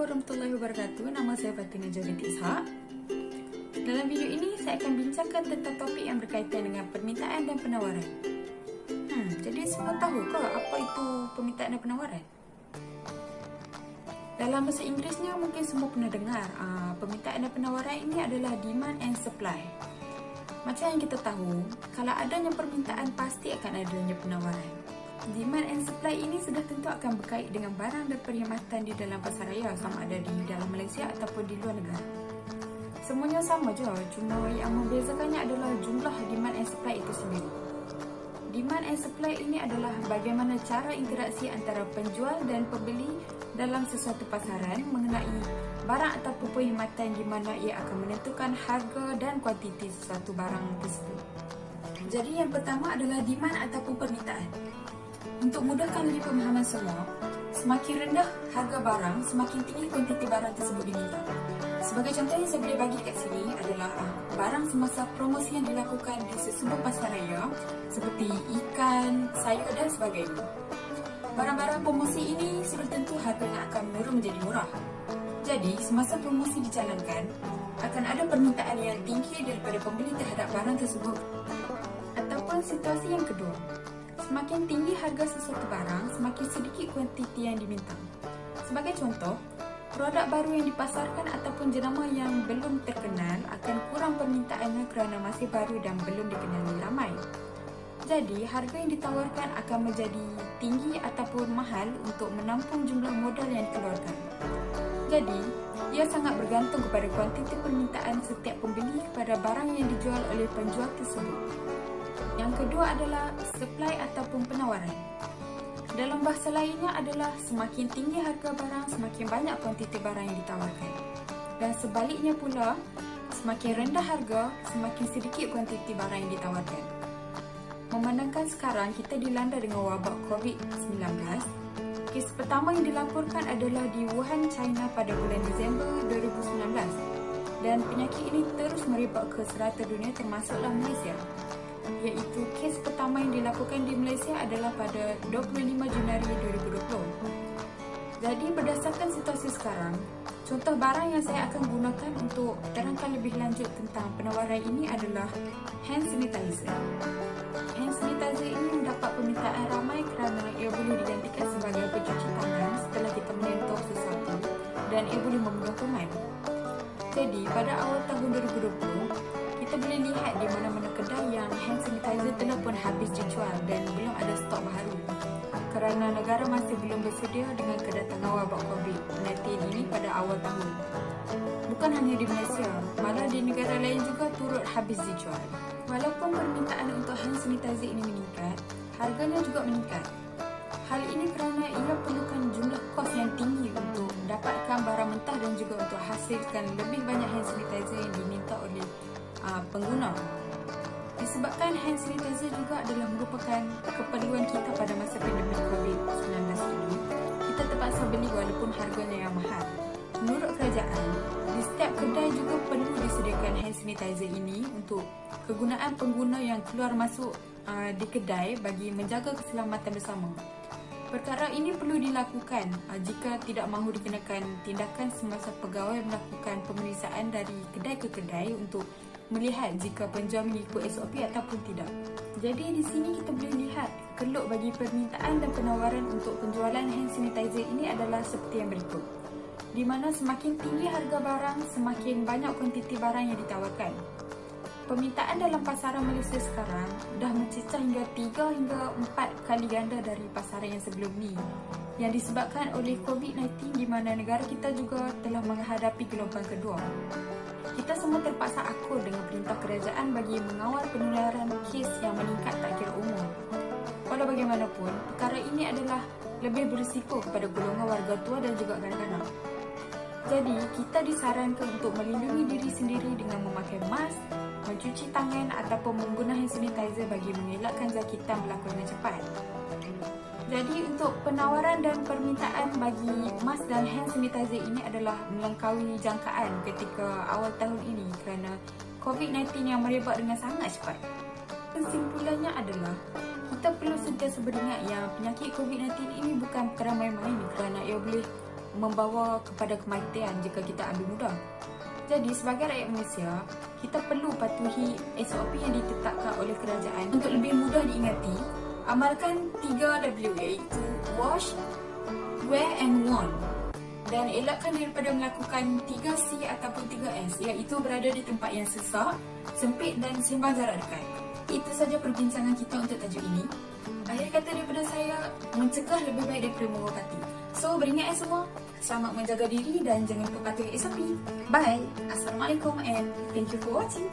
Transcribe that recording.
warahmatullahi wabarakatuh. Nama saya Fatina Jabiti Ishak. Dalam video ini saya akan bincangkan tentang topik yang berkaitan dengan permintaan dan penawaran. Jadi semua tahu ke apa itu permintaan dan penawaran? Dalam bahasa Inggerisnya mungkin semua pernah dengar permintaan dan penawaran ini adalah demand and supply. Macam yang kita tahu, kalau adanya permintaan pasti akan adanya penawaran. Demand and supply ini sudah tentu akan berkait dengan barang dan perkhidmatan di dalam pasaraya, sama ada di dalam Malaysia ataupun di luar negara. Semuanya sama je, cuma yang membezakannya adalah jumlah demand and supply itu sendiri. Demand and supply ini adalah bagaimana cara interaksi antara penjual dan pembeli dalam sesuatu pasaran mengenai barang ataupun perkhidmatan di mana ia akan menentukan harga dan kuantiti sesuatu barang tersebut. Jadi yang pertama adalah demand ataupun permintaan. Untuk mudahkan lagi pemahaman semua, semakin rendah harga barang, semakin tinggi kuantiti barang tersebut diminta. Sebagai contoh yang saya boleh bagi kat sini adalah barang semasa promosi yang dilakukan di sesebuah pasaraya seperti ikan, sayur dan sebagainya. Barang-barang promosi ini sudah tentu harganya akan menurun menjadi murah. Jadi, semasa promosi dijalankan, akan ada permintaan yang tinggi daripada pembeli terhadap barang tersebut. Ataupun situasi yang kedua, semakin tinggi harga sesuatu barang, semakin sedikit kuantiti yang diminta. Sebagai contoh, produk baru yang dipasarkan ataupun jenama yang belum terkenal akan kurang permintaannya kerana masih baru dan belum dikenali ramai. Jadi, harga yang ditawarkan akan menjadi tinggi ataupun mahal untuk menampung jumlah modal yang dikeluarkan. Jadi, ia sangat bergantung kepada kuantiti permintaan setiap pembeli kepada barang yang dijual oleh penjual tersebut. Yang kedua adalah supply ataupun penawaran. Dalam bahasa lainnya adalah semakin tinggi harga barang, semakin banyak kuantiti barang yang ditawarkan. Dan sebaliknya pula, semakin rendah harga, semakin sedikit kuantiti barang yang ditawarkan. Memandangkan sekarang kita dilanda dengan wabak COVID-19, kes pertama yang dilaporkan adalah di Wuhan, China pada bulan Disember 2019. Dan penyakit ini terus merebak ke serata dunia termasuklah Malaysia. Iaitu kes pertama yang dilakukan di Malaysia adalah pada 25 Januari 2020. Jadi berdasarkan situasi sekarang, contoh barang yang saya akan gunakan untuk terangkan lebih lanjut tentang penawaran ini adalah hand sanitizer. Hand sanitizer ini mendapat permintaan ramai kerana ia boleh digantikan sebagai pencuci tangan setelah kita menyentuh sesuatu dan ia boleh membunuh kuman. Jadi pada awal tahun 2020, kita boleh lihat di mana-mana kedai yang hand sanitizer telah pun habis dijual dan belum ada stok baru kerana negara masih belum bersedia dengan kedatangan wabak COVID-19 ini pada awal tahun. Bukan hanya di Malaysia, malah di negara lain juga turut habis dijual. Walaupun permintaan untuk hand sanitizer ini meningkat, harganya juga meningkat. Hal ini kerana ia perlukan jumlah kos yang tinggi untuk mendapatkan barang mentah dan juga untuk hasilkan lebih banyak hand sanitizer yang diminta oleh pengguna. Disebabkan hand sanitizer juga adalah merupakan keperluan kita pada masa pandemik COVID-19 ini, kita terpaksa beli walaupun harganya yang mahal. Menurut kerajaan, di setiap kedai juga perlu disediakan hand sanitizer ini untuk kegunaan pengguna yang keluar masuk di kedai bagi menjaga keselamatan bersama. Perkara ini perlu dilakukan jika tidak mahu dikenakan tindakan semasa pegawai melakukan pemeriksaan dari kedai ke kedai untuk melihat jika penjual mengikut SOP ataupun tidak. Jadi di sini kita boleh lihat keluk bagi permintaan dan penawaran untuk penjualan hand sanitizer ini adalah seperti yang berikut. Di mana semakin tinggi harga barang, semakin banyak kuantiti barang yang ditawarkan. Permintaan dalam pasaran Malaysia sekarang dah mencecah hingga 3 hingga 4 kali ganda dari pasaran yang sebelum ni, yang disebabkan oleh COVID-19 di mana negara kita juga telah menghadapi gelombang kedua. Kita semua terpaksa akur dengan perintah kerajaan bagi mengawal penularan kes yang meningkat tak kira umur. Walau bagaimanapun, perkara ini adalah lebih berisiko kepada golongan warga tua dan juga kanak-kanak. Jadi, kita disarankan untuk melindungi diri sendiri dengan memakai mask, mencuci tangan ataupun menggunakan hand sanitizer bagi mengelakkan jangkitan berlaku dengan cepat. Jadi, untuk penawaran dan permintaan bagi mask dan hand sanitizer ini adalah melangkaui jangkaan ketika awal tahun ini kerana COVID-19 yang merebak dengan sangat cepat. Kesimpulannya adalah kita perlu sentiasa beringat yang penyakit COVID-19 ini bukan perkara main-main kerana ia boleh membawa kepada kematian jika kita ambil mudah. Jadi sebagai rakyat Malaysia, kita perlu patuhi SOP yang ditetapkan oleh kerajaan. Untuk lebih mudah diingati, amalkan 3W, iaitu wash, wear and warn. Dan elakkan daripada melakukan 3C ataupun 3S, iaitu berada di tempat yang sesak, sempit dan seimbang jarak dekat. Itu saja perbincangan kita untuk tajuk ini. Akhir kata daripada saya, mencegah lebih baik daripada mengobati. So, beringat semua, selamat menjaga diri dan jangan lupa patuhi SOP. Bye. Assalamualaikum and thank you for watching.